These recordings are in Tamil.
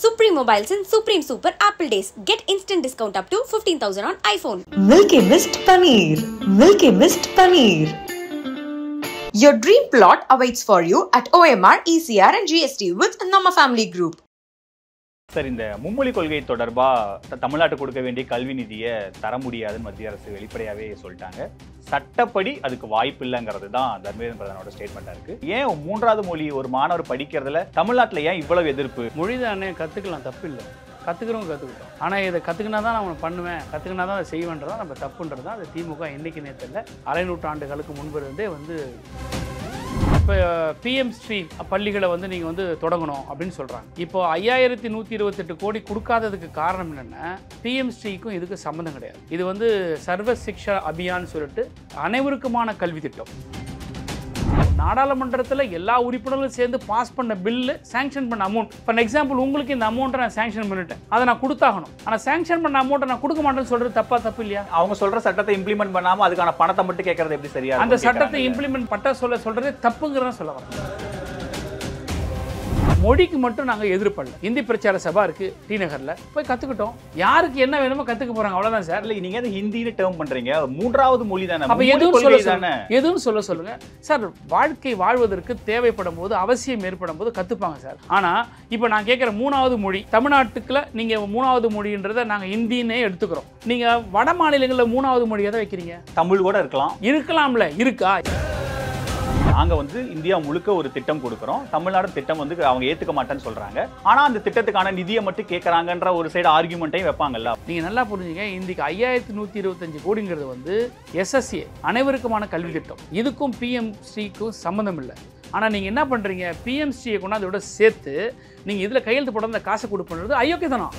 Supreme Mobiles and Supreme Super Apple Days. Get instant discount up to 15,000 on iPhone. Milky Mist Paneer. Milky Mist Paneer. Your dream plot awaits for you at OMR, ECR and GST with Nama Family Group. Sir, இந்த மும்மொழி கொள்கை தொடர்பாக தமிழ்நாட்டு கொடுக்க வேண்டிய கல்வி நிதியை தர முடியாதுன்னு மத்திய அரசு வெளிப்படையாகவே சொல்லிட்டாங்க. சட்டப்படி அதுக்கு வாய்ப்பு இல்லைங்கிறது தான் தர்மேந்திர பிரதானோட ஸ்டேட்மெண்ட்டாக இருக்கு. ஏன் மூன்றாவது மொழி ஒரு மாணவர் படிக்கிறதுல தமிழ்நாட்டில் ஏன் இவ்வளவு எதிர்ப்பு? மொழி தானே, கற்றுக்கலாம், தப்பு இல்லை. கற்றுக்கிறவங்க கற்றுக்கிட்டோம். ஆனால் இதை கற்றுக்கினா தான் நான் பண்ணுவேன், கற்றுக்கினா தான் அதை செய்வேன்றதா நம்ம தப்புன்றது தான். அது திமுக இன்னைக்கு நேரத்தில் அரை நூற்றாண்டுகளுக்கு முன்பு இருந்தே இப்போ பிஎம் ஸ்ரீ பள்ளிகளை நீங்கள் தொடங்கணும் அப்படின்னு சொல்கிறாங்க. இப்போ 5128 கோடி கொடுக்காததுக்கு காரணம் என்னென்னா, பிஎம் ஸ்ரீக்கும் இதுக்கு சம்மந்தம் கிடையாது. இது சர்வ சிக்ஷா அபியான் சொல்லிட்டு அனைவருக்குமான கல்வி திட்டம். நாடாளுமன்றத்தில் எல்லா உறுப்பினர்களும் சேர்ந்து பாஸ் பண்ண பில்லு, சாங்ஷன் பண்ண அமௌண்ட். ஃபார் எக்ஸாம்பிள், உங்களுக்கு இந்த அமௌண்ட்டை நான் சாங்ஷன் பண்ணிட்டேன், அதை நான் கொடுத்தாகணும். ஆனால் சாங்ஷன் பண்ண அமௌண்ட்டை நான் கொடுக்க மாட்டேன்னு சொல்றது தப்பு இல்லையா? அவங்க சொல்ற சட்டத்தை இம்ப்ளிமெண்ட் பண்ணாம அதுக்கான பணத்தை மட்டும் கேட்கறது எப்படி சரியா? அந்த சட்டத்தை இம்ப்ளிமெண்ட் பட்ட சொல்றது தப்புங்கிறத சொல்ல வரேன். மொழிக்கு மட்டும் நாங்கள் எதிர்ப்படல. இந்தி பிரச்சார சபா இருக்கு டி நகர்ல, போய் கத்துக்கிட்டோம். யாருக்கு என்ன வேணுமோ கத்துக்க போறாங்க, அவ்வளவுதான் சார். இல்லை, நீங்க ஹிந்தின்னு டேர்ம் பண்றீங்க, மூன்றாவது மொழி தானே. அப்ப எதுவும் சொல்ல சொல்லுங்க சார். வாழ்க்கை வாழ்வதற்கு தேவைப்படும் போது, அவசியம் ஏற்படும் போது கத்துப்பாங்க சார். ஆனா இப்ப நான் கேட்கிற மூணாவது மொழி, தமிழ்நாட்டுக்குள்ள நீங்க மூணாவது மொழின்றதை நாங்க ஹிந்தின்னே எடுத்துக்கிறோம். நீங்க வட மாநிலங்களில் மூணாவது மொழியை தான் வைக்கிறீங்க. தமிழ் கூட இருக்கலாம்ல, இருக்கா? நாங்க இந்தியா முழுக்க ஒரு திட்டம் கொடுக்குறோம், தமிழ்நாடு திட்டம் அவங்க ஏத்துக்க மாட்டேன்னு சொல்றாங்க. ஆனா அந்த திட்டத்துக்கான நிதியை மட்டும் கேட்கறாங்கன்ற ஒரு சைடு ஆர்குமெண்ட்டையும் வைப்பாங்கல்ல. நீங்க நல்லா புரிஞ்சுங்க, இன்றைக்கு 5125 கோடிங்கிறது SSA அனைவருக்குமான கல்வி திட்டம். இதுக்கும் பிஎம் ஸ்ரீக்கும் சம்மந்தம் இல்லை. ஆனா நீங்க என்ன பண்றீங்க, பிஎம் ஸ்ரீயை கொண்டாந்து இதோட சேர்த்து நீங்க இதுல கையெழுத்து போட அந்த காசை கொடுப்பது அயோக்கியத்தனம்.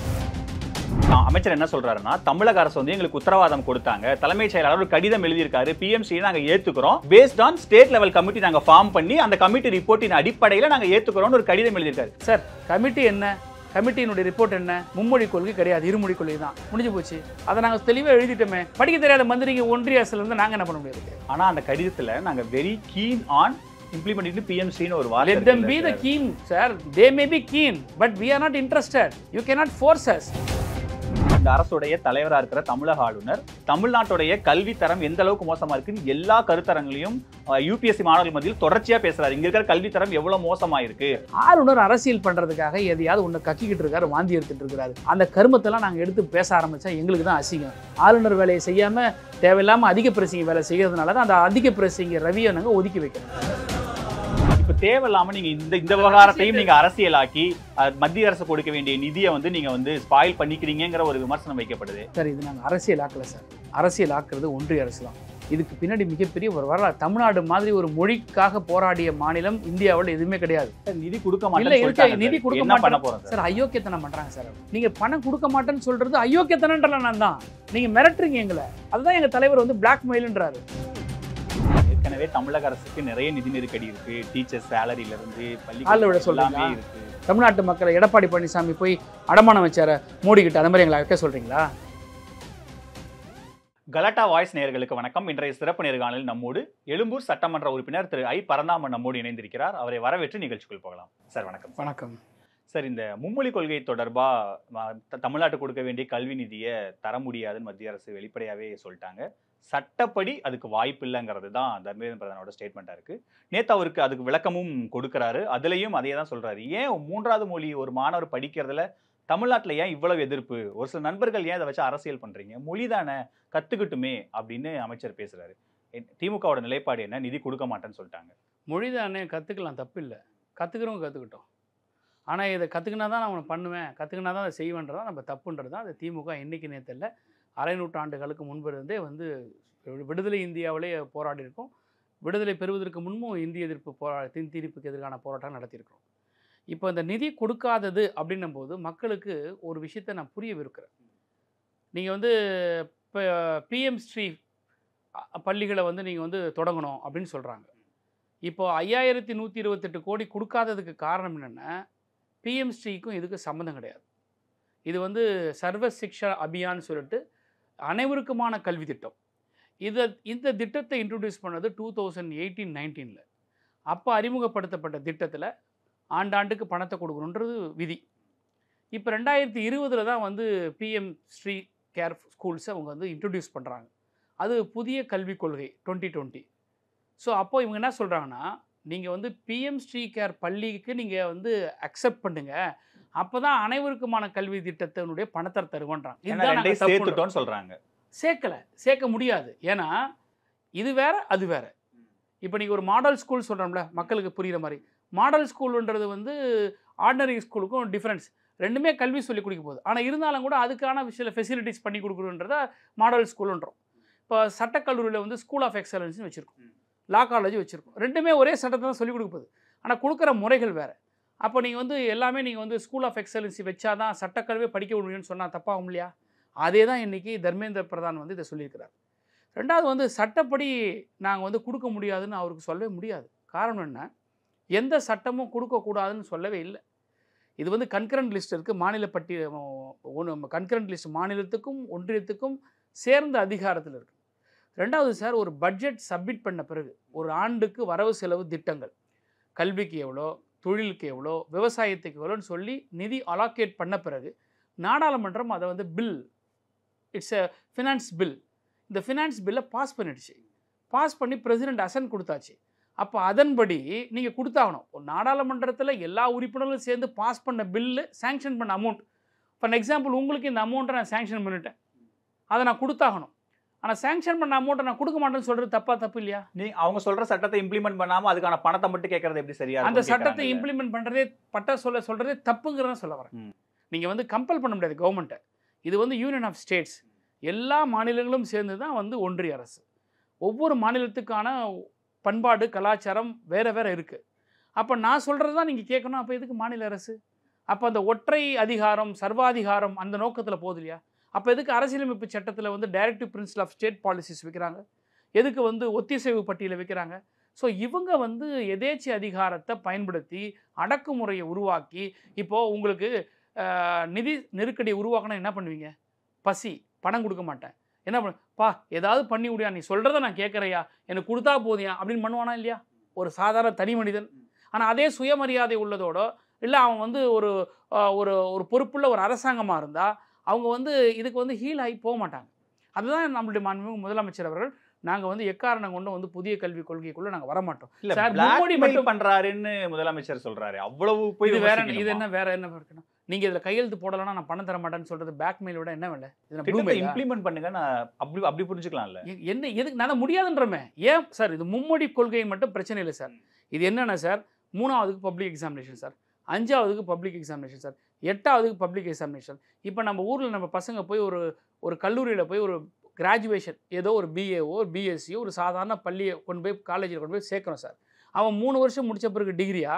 அமைச்சர் என்ன சொல்றாருன்னா, தமிழக அரசு எங்களுக்கு உத்தரவாதம் கொடுத்தாங்க, தலைமைச் செயலாளர் ஒரு கடிதம் எழுதியிருக்காரு, பிஎம்சி நாங்க ஏத்துக்கிறோம், based on state level committee நாங்க ஃபார்ம் பண்ணி அந்த கமிட்டி ரிப்போர்ட்டின் அடிப்படையில் நாங்க ஏத்துக்கிறோம் ஒரு கடிதம் எழுதியிருக்காரு. சார், கமிட்டி என்ன, கமிட்டியினுடைய ரிப்போர்ட் என்ன? மும்மொழி கொள்கை கிடையாது, இருமொழி கொள்கை தான், முடிஞ்சு போச்சு. அதை நாங்க தெளிவாக எழுதிட்டோமே. படிக்க தெரியாத மந்திரிங்க ஒன்றிய அரசுல இருந்து நாங்க என்ன பண்ண முடியாது? ஆனா அந்த கடிதத்துல நாங்க very keen on implementing PMC னு ஒரு வார்த்தை. Let them be the keen, sir. They may be keen, but we are not interested. You cannot force us. இந்த அரசுடைய தலைவராக இருக்கிற தமிழக ஆளுநர் தமிழ்நாட்டுடைய கல்வி தரம் எந்த அளவுக்கு மோசமா இருக்குன்னு எல்லா கருத்தரங்களையும் யூபிஎஸ்சி மாணவர்கள் மத்தியில் தொடர்ச்சியா பேசுறாரு. இங்க இருக்கிற கல்வி தரம் எவ்வளவு மோசமா இருக்கு. ஆளுநர் அரசியல் பண்றதுக்காக எதையாவது ஒண்ணு கக்கிக்கிட்டு இருக்காரு, வாந்தி எடுத்துட்டு இருக்காரு. அந்த கருமத்தெல்லாம் நாங்க எடுத்து பேச ஆரம்பிச்சா எங்களுக்கு தான் அசிங்கம். ஆளுநர் வேலையை செய்யாம தேவையில்லாம அதிக பிரசிங்க வேலை செய்யறதுனால தான் அந்த அதிக பிரசிங்க ரவியை நாங்க ஒதுக்கி வைக்கிறோம். இப்ப தேவையில்லாம நீங்க இந்த விவகாரத்தையும் நீங்க அரசியலாக்கி மத்திய அரசு கொடுக்க வேண்டிய நிதியை நீங்க ஸ்பாயில் பண்ணிக்கிறீங்கிற ஒரு விமர்சனம் வைக்கப்படுது. சார், இது நாங்க அரசியல் ஆக்கல சார். அரசியல் ஆக்குறது ஒன்றிய அரசு தான். இதுக்கு பின்னாடி மிகப்பெரிய ஒரு வரலாறு. தமிழ்நாடு மாதிரி ஒரு மொழிக்காக போராடிய மாநிலம் இந்தியாவில் எதுவுமே கிடையாது. நிதி கொடுக்க மாட்டேன், நிதி கொடுக்க மாட்டேன் சார். அயோக்கியத்தனம் பண்றாங்க சார். நீங்க பணம் கொடுக்க மாட்டேன்னு சொல்றது அயோக்கியத்தனன்ற நான் தான். நீங்க மிரட்டுறீங்க எங்களை. அதுதான் எங்க தலைவர் பிளாக்மெயில்ன்றாரு. ஏற்கனவே தமிழக அரசுக்கு நிறைய நிதி நெருக்கடி இருக்கு. டீச்சர்ஸ் சேலரியில இருந்து எல்லாமே இருக்கு. தமிழ்நாட்டு மக்களை எடப்பாடி பழனிசாமி போய் அடமானம் வச்சார மோடி கிட்ட, அந்த மாதிரி எங்களை வைக்க சொல்றீங்களா? கலாட்டா வாய்ஸ் நேயர்களுக்கு வணக்கம். இன்றைய சிறப்பு நேர்காணலில் நம்மோடு எழும்பூர் சட்டமன்ற உறுப்பினர் திரு ஐ. பரந்தாமன் நம்மோடு இணைந்திருக்கிறார். அவரை வரவேற்று நிகழ்ச்சிக்குள் போகலாம். சார் வணக்கம். வணக்கம் சார், இந்த மும்மொழி கொள்கை தொடர்பாக தமிழ்நாட்டு கொடுக்க வேண்டிய கல்வி நிதியை தர முடியாதுன்னு மத்திய அரசு வெளிப்படையாகவே சொல்லிட்டாங்க. சட்டப்படி அதுக்கு வாய்ப்பு இல்லைங்கிறது தான் தர்மேந்திர பிரதானோட ஸ்டேட்மெண்ட்டாக இருக்குது. நேற்று அவருக்கு அதுக்கு விளக்கமும் கொடுக்குறாரு. அதுலேயும் அதே தான் சொல்கிறாரு. ஏன் மூன்றாவது மொழி ஒரு மாணவர் படிக்கிறதுல தமிழ்நாட்டில் ஏன் இவ்வளவு எதிர்ப்பு? ஒரு சில நண்பர்கள் ஏன் அதை வச்சு அரசியல் பண்ணுறீங்க, மொழி தானே கற்றுக்கிட்டுமே அப்படின்னு அமைச்சர் பேசுகிறாரு. திமுகவோட நிலைப்பாடு என்ன? நிதி கொடுக்க மாட்டேன்னு சொல்லிட்டாங்க. மொழி தானே, கற்றுக்கலாம், தப்பு இல்லை. கற்றுக்கிறவங்க கற்றுக்கிட்டோம். ஆனால் இதை கற்றுக்கினா தான் நான் பண்ணுவேன், கற்றுக்கினா தான் அதை செய்வேன்றதான் நம்ம தப்புன்றது தான். அது திமுக இன்னைக்கு நேரத்தில் அரை நூற்றாண்டுகளுக்கு முன்பு இருந்தே விடுதலை இந்தியாவிலே போராடி இருக்கோம். விடுதலை பெறுவதற்கு முன்பும் இந்திய எதிர்ப்பு தீர்ப்புக்கு எதிரான போராட்டம் நடத்தியிருக்கிறோம். இப்போ இந்த நிதி கொடுக்காதது அப்படின்னும் போது மக்களுக்கு ஒரு விஷயத்தை நான் புரிய விருக்கிறேன். நீங்கள் இப்போ பிஎம் ஸ்ரீ பள்ளிகளை நீங்கள் தொடங்கணும் அப்படின்னு சொல்கிறாங்க. இப்போ 5128 கோடி கொடுக்காததுக்கு காரணம் என்னென்னா, பிஎம் ஸ்ரீக்கும் இதுக்கு சம்மந்தம் கிடையாது. இது சர்வ சிக்ஷா அபியான் சொல்லிட்டு அனைவருக்குமான கல்வி திட்டம். இந்த திட்டத்தை இன்ட்ரடியூஸ் பண்ணது 2018-19 அப்போ அறிமுகப்படுத்தப்பட்ட திட்டத்தில் ஆண்டாண்டுக்கு பணத்தை கொடுக்கணுன்றது விதி. இப்போ 2020 தான் வந்து பிஎம் ஸ்ரீ கேர் ஸ்கூல்ஸை அவங்க வந்து இன்ட்ரடியூஸ் பண்ணுறாங்க. அது புதிய கல்விக் கொள்கை 2020. ஸோ அப்போ இவங்க என்ன சொல்கிறாங்கன்னா, நீங்கள் வந்து பிஎம் ஸ்ரீ கேர் பள்ளிக்கு நீங்கள் வந்து அக்செப்ட் பண்ணுங்க, அப்போ தான் அனைவருக்குமான கல்வி திட்டத்தினுடைய பணத்தை தருவோன்றாங்க. இதுதான் நாங்கள் சேர்த்துட்டோம்னு சொல்கிறாங்க. சேர்க்க முடியாது. ஏன்னா இது வேற அது வேற. இப்போ நீங்கள் ஒரு மாடல் ஸ்கூல் சொல்கிறோம்ல, மக்களுக்கு புரிகிற மாதிரி, மாடல் ஸ்கூலுன்றது வந்து ஆர்டினரி ஸ்கூலுக்கும் டிஃப்ரென்ஸ். ரெண்டுமே கல்வி சொல்லி கொடுக்க போகுது. ஆனால் இருந்தாலும் கூட அதுக்கான சில ஃபெசிலிட்டிஸ் பண்ணி கொடுக்குறன்றத மாடல் ஸ்கூலுன்றோம். இப்போ சட்டக்கல்லூரியில் வந்து ஸ்கூல் ஆஃப் எக்ஸலன்ஸ்னு வச்சுருக்கோம், லா காலேஜ் வச்சுருக்கோம். ரெண்டுமே ஒரே சட்டத்தை தான் சொல்லிக் கொடுக்க போகுது. ஆனால் கொடுக்குற முறைகள் வேறு. அப்போ நீங்கள் வந்து எல்லாமே நீங்கள் வந்து ஸ்கூல் ஆஃப் எக்ஸலன்சி வச்சா தான் சட்டக்கல்வியை படிக்க முடியும்னு சொன்னால் தப்பாகும் இல்லையா? அதே தான் இன்றைக்கி தர்மேந்திர பிரதான் வந்து இதை சொல்லியிருக்கிறார். ரெண்டாவது வந்து சட்டப்படி நாங்கள் வந்து கொடுக்க முடியாதுன்னு அவருக்கு சொல்லவே முடியாது. காரணம் என்ன? எந்த சட்டமும் கொடுக்கக்கூடாதுன்னு சொல்லவே இல்லை. இது வந்து கன்கரண்ட் லிஸ்ட் இருக்குது, மாநில கன்கரண்ட் லிஸ்ட் மாநிலத்துக்கும் ஒன்றியத்துக்கும் சேர்ந்த அதிகாரத்தில் இருக்குது. ரெண்டாவது சார், ஒரு பட்ஜெட் சப்மிட் பண்ண பிறகு ஒரு ஆண்டுக்கு வரவு செலவு திட்டங்கள், கல்விக்கு எவ்வளோ, தொழிலுக்கு எவ்வளோ, விவசாயத்துக்கு எவ்வளோன்னு சொல்லி நிதி அலாக்கேட் பண்ண பிறகு நாடாளுமன்றம் அதை வந்து bill, it's a finance bill, இந்த ஃபினான்ஸ் பில்லை பாஸ் பண்ணிடுச்சு. பாஸ் பண்ணி பிரசிடெண்ட் அசன்ட் கொடுத்தாச்சு. அப்போ அதன்படி நீங்கள் கொடுத்தாகணும். ஒரு நாடாளுமன்றத்தில் எல்லா உறுப்பினர்களும் சேர்ந்து பாஸ் பண்ண பில்லு, சேங்ஷன் பண்ண அமௌண்ட், ஃபார் எக்ஸாம்பிள் உங்களுக்கு இந்த அமௌண்ட்டை நான் சேங்ஷன் பண்ணிட்டேன், அதை நான் கொடுத்தாகணும். ஆனால் சேங்ஷன் பண்ண அமௌண்ட்டை நான் கொடுக்க மாட்டேன்னு சொல்கிறது தப்பு இல்லையா? அவங்க சொல்கிற சட்டத்தை இம்ப்ளிமெண்ட் பண்ணாமல் அதுக்கான பணத்தை மட்டும் கேட்கறது எப்படி சரியா? அந்த சட்டத்தை இம்ப்ளிமெண்ட் பண்ணுறதே சொல்கிறதே தப்புங்கிறத சொல்ல வரேன். நீங்கள் வந்து கம்பல் பண்ண முடியாது கவர்மெண்ட்டை. இது வந்து யூனியன் ஆஃப் ஸ்டேட்ஸ், எல்லா மாநிலங்களும் சேர்ந்து தான் வந்து ஒன்றிய அரசு. ஒவ்வொரு மாநிலத்துக்கான பண்பாடு கலாச்சாரம் வேறு வேறு இருக்குது. அப்போ நான் சொல்கிறது தான் நீங்கள் கேட்கணும். அப்போ எதுக்கு மாநில அரசு? அப்போ அந்த ஒற்றை அதிகாரம், சர்வாதிகாரம் அந்த நோக்கத்தில் போகுது இல்லையா? அப்போ எதுக்கு அரசியலமைப்பு சட்டத்தில் வந்து directive principle of state policies வைக்கிறாங்க? எதுக்கு வந்து ஒத்திசைவு பட்டியலை வைக்கிறாங்க? ஸோ இவங்க வந்து எதேச்சி அதிகாரத்தை பயன்படுத்தி அடக்குமுறையை உருவாக்கி, இப்போது உங்களுக்கு நிதி நெருக்கடியை உருவாக்கினா என்ன பண்ணுவீங்க? பசி, பணம் கொடுக்க மாட்டேன், என்ன பா ஏதாவது பண்ணி விடியா, நீ சொல்கிறத நான் கேட்குறையா, எனக்கு கொடுத்தா போதியா அப்படின்னு பண்ணுவானா இல்லையா ஒரு சாதாரண தனி மனிதன்? ஆனால் அதே சுயமரியாதை உள்ளதோட இல்லை அவன் வந்து ஒரு ஒரு பொறுப்புள்ள ஒரு அரசாங்கமாக இருந்தால் அவங்க வந்து இதுக்கு வந்து ஹீல் ஆகி போக மாட்டாங்க. அதுதான் நம்மளுடைய மாண்புமிகு முதலமைச்சர் அவர்கள், நாங்கள் வந்து எக்காரணம் கொண்டு வந்து புதிய கல்விக் கொள்கைக்குள்ளே நாங்கள் வரமாட்டோம் சார், மும்மொழி மட்டும் பண்ணுறாருன்னு முதலமைச்சர் சொல்கிறாரு. அவ்வளவு போய் இது என்ன வேற என்ன இருக்கணும்? நீங்கள் இதில் கையெழுத்து போடலைன்னா நான் பணம் தர மாட்டேன்னு சொல்கிறது பேக்மெயிலோட என்ன வேலை? இம்ப்ளிமெண்ட் பண்ணுங்க, நான் அப்படி புரிஞ்சுக்கலாம்ல. என்ன எதுக்கு நான் முடியாதுன்றமே? ஏன் சார் இது மும்மொழி கொள்கை மட்டும் பிரச்சனை இல்லை சார். இது என்னென்ன சார், 3ஆவதுக்கு பப்ளிக் எக்ஸாமினேஷன் சார், 5ஆவதுக்கு பப்ளிக் எக்ஸாமினேஷன் சார், 8ஆவதுக்கு பப்ளிக் எக்ஸாமினேஷன். இப்போ நம்ம ஊரில் நம்ம பசங்க போய் ஒரு கல்லூரியில் போய் ஒரு கிராஜுவேஷன் ஏதோ ஒரு பிஏஓ ஒரு பிஎஸ்சியோ ஒரு சாதாரண பள்ளியை கொண்டு போய் காலேஜில் கொண்டு போய் சேர்க்கணும் சார். அவன் 3 வருஷம் முடித்த பிறகு டிகிரியா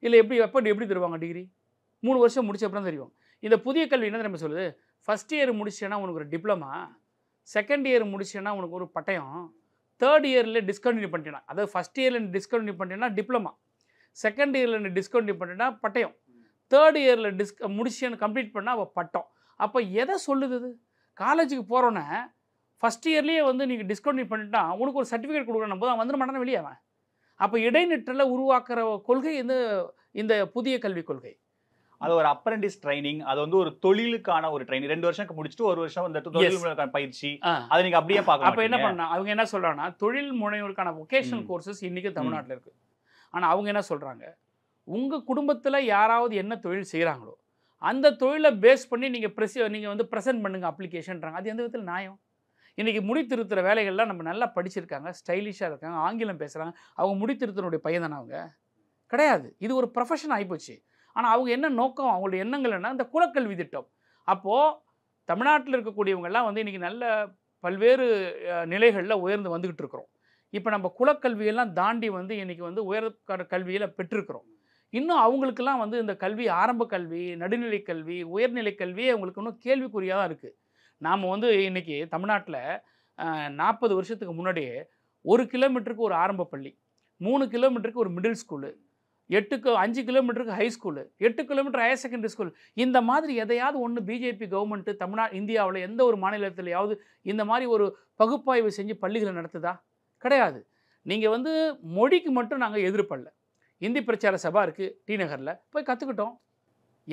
இல்லை எப்படி தருவாங்க டிகிரி? 3 வருஷம் முடிச்ச அப்புறம் தெரியும். இந்த புதிய கல்வி என்ன நம்ம சொல்லுது, ஃபஸ்ட் இயர் முடிச்சேன்னா உனக்கு ஒரு டிப்ளமா, செகண்ட் இயர் முடிச்சேன்னா உனக்கு ஒரு பட்டயம், தேர்ட் இயரில் டிஸ்கண்டினியூ பண்ணிட்டேன்னா, அதாவது ஃபஸ்ட் இயரில் டிஸ்கண்டினியூ பண்ணிட்டேன்னா டிப்ளமா, செகண்ட் இயரில் டிஸ்கண்டினியூ பண்ணிட்டேன்னா பட்டயம், தேர்ட் இயரில் முடிச்சேன்னு கம்ப்ளீட் பண்ணால் அவள் பட்டம். அப்போ எதை சொல்லுது? காலேஜுக்கு போகிறோன்னே ஃபஸ்ட் இயர்லேயே வந்து நீங்கள் டிஸ்கண்டினியூ பண்ணிட்டா உனக்கு ஒரு சர்டிஃபிகேட் கொடுக்கணும் போது அவன் வந்துட மாட்டானே வெளியே அவன். அப்போ இடைநிற்றலை உருவாக்குற கொள்கை இந்த புதிய கல்விக் கொள்கை. அது ஒரு அப்ரெண்டிஸ் ட்ரைனிங், அது வந்து ஒரு தொழிலுக்கான ஒரு ட்ரைனிங். 2 வருஷம் முடிச்சுட்டு 1 வருஷம் இந்த தொழிலுக்கான பயிற்சி, அதை நீங்க அப்படியே பார்க்கலாம். அப்போ என்ன பண்ணா அவங்க என்ன சொல்றாங்கன்னா, தொழில் முனைவோருக்கான வொகேஷனல் கோர்சஸ் இன்னைக்கு தமிழ்நாட்டில் இருக்கு. ஆனால் அவங்க என்ன சொல்றாங்க, உங்க குடும்பத்தில் யாராவது என்ன தொழில் செய்கிறாங்களோ அந்த தொழிலை பேஸ் பண்ணி நீங்கள் வந்து ப்ரெசென்ட் பண்ணுங்க அப்ளிகேஷன்றாங்க. அது எந்த விதத்தில் நியாயம்? இன்றைக்கி முடித்திருத்துற வேலைகள்லாம் நம்ம நல்லா படிச்சிருக்காங்க, ஸ்டைலிஷாக இருக்காங்க, ஆங்கிலம் பேசுகிறாங்க, அவங்க முடித்திருத்தனுடைய பையன் தானே அவங்க? கிடையாது. இது ஒரு ப்ரொஃபஷன் ஆகிப்போச்சு. ஆனால் அவங்க என்ன நோக்கம், அவங்களுடைய எண்ணங்கள் என்ன? இந்த குலக்கல்வி திட்டம். அப்போது தமிழ்நாட்டில் இருக்கக்கூடியவங்கெல்லாம் வந்து இன்றைக்கி நல்ல பல்வேறு நிலைகளில் உயர்ந்து வந்துக்கிட்டு இருக்கிறோம். இப்போ நம்ம குலக்கல்வியெல்லாம் தாண்டி வந்து இன்றைக்கி வந்து உயர் கல்வியில் பெற்றிருக்கிறோம். இன்னும் அவங்களுக்கெல்லாம் வந்து இந்த கல்வி, ஆரம்ப கல்வி, நடுநிலை கல்வி, உயர்நிலை கல்வியே அவங்களுக்கு இன்னும் கேள்விக்குறியாக தான் இருக்குது. நாம் வந்து இன்றைக்கி தமிழ்நாட்டில் 40 வருஷத்துக்கு முன்னாடியே 1 கிலோமீட்டருக்கு ஒரு ஆரம்ப பள்ளி, 3 கிலோமீட்டருக்கு ஒரு மிடில் ஸ்கூலு, 5 கிலோமீட்டருக்கு high school, 8 kilometre higher secondary school, இந்த மாதிரி எதையாவது ஒன்று பிஜேபி கவர்மெண்ட்டு இந்தியாவில் எந்த ஒரு மாநிலத்திலையாவது இந்த மாதிரி ஒரு பகுப்பாய்வு செஞ்சு பள்ளிகளை நடத்துதா? கிடையாது. நீங்கள் வந்து மொழிக்கு மட்டும் நாங்கள் எதிர்ப்பல்ல. இந்தி பிரச்சார சபா இருக்குது டி நகரில், போய் கற்றுக்கிட்டோம்.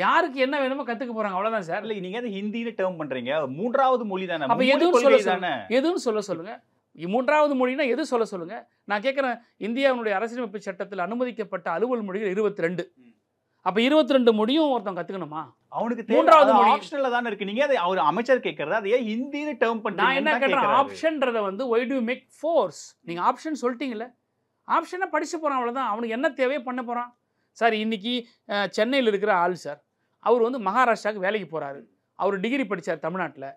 யாருக்கு என்ன வேணுமோ கத்துக்க போறாங்க, அவ்வளவுதான் சார். இல்ல நீங்க ஹிந்தின்னு டேர்ம் பண்றீங்க, மூன்றாவது மொழி தானே. அப்ப எதுவும் சொல்ல சொல்லுங்க. மூன்றாவது மொழினா எது சொல்ல சொல்லுங்க. நான் கேட்கிறேன், இந்தியாவுடைய அரசியலமைப்பு சட்டத்தில் அனுமதிக்கப்பட்ட அலுவல் மொழிகள் 22. அப்ப 22 மொழியும் ஒருத்தன் கத்துக்கணுமா? அவனுக்கு மூன்றாவது மொழி ஆப்ஷனல்ல தான இருக்கு. நீங்க அவர் அமைச்சர் கேக்குறது அது ஏன் ஹிந்தின்னு டேர்ம் பண்றீங்க? நான் என்ன கேக்குறேன், ஆப்ஷன்ன்றத வந்து why do you make force? நீங்க ஆப்ஷன் சொல்லிட்டீங்கல, ஆப்ஷனை படிச்சு போறான், அவ்வளவுதான். அவனுக்கு என்ன தேவையோ பண்ண போறான் சார். இன்னைக்கு சென்னையில் இருக்கிற ஆள் சார், அவர் வந்து மகாராஷ்டிராவுக்கு வேலைக்கு போறாரு. அவர் டிகிரி படிச்சார் தமிழ்நாட்டில்,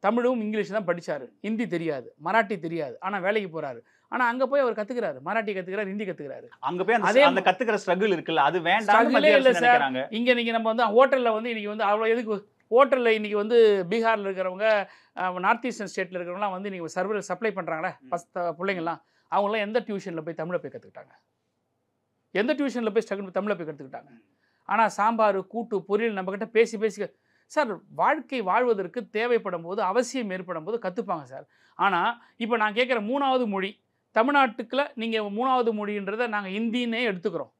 தமிழும் இங்கிலீஷ் தான் படிச்சாரு, ஹிந்தி தெரியாது, மராட்டி தெரியாது, ஆனா வேலைக்கு போறாரு. ஆனா அங்க போய் அவர் கத்துக்கிறாரு, மராட்டி கத்துக்கிறாரு, ஹிந்தி கத்துக்கிறாரு. அங்க போய் அந்த கத்துக்கிற ஸ்ட்ரகிள் இருக்குல்ல, அது வேண்டாம் நினைக்கிறாங்க. இங்க நீங்க நம்ம வந்து ஹோட்டல்ல வந்து இன்னைக்கு வந்து அவ்வளவு எதுக்கு ஹோட்டல்ல இன்னைக்கு வந்து பீகார்ல இருக்கிறவங்க, நார்த் ஈஸ்டர்ன் ஸ்டேட்ல இருக்கிறவங்கலாம் வந்து இன்னைக்கு சர்வர் சப்ளை பண்றாங்களே பிள்ளைங்கலாம், அவங்களாம் எந்த டியூஷன்ல போய் தமிழை போய் கத்துக்கிட்டாங்க? எந்த டியூஷன்ல போய் தமிழை போய் கத்துக்கிட்டாங்க? ஆனா சாம்பார் கூட்டு பொரியல் நம்ம கிட்ட பேசி பேசி சார், வாழ்க்கை வாழ்வதற்கு தேவைப்படும் போது, அவசியம் ஏற்படும் போது கற்றுப்பாங்க சார். ஆனால் இப்போ நான் கேட்குற மூணாவது மொழி தமிழ்நாட்டுக்குள்ள நீங்கள் மூணாவது மொழின்றதை நாங்கள் ஹிந்தின்னே எடுத்துக்கிறோம்.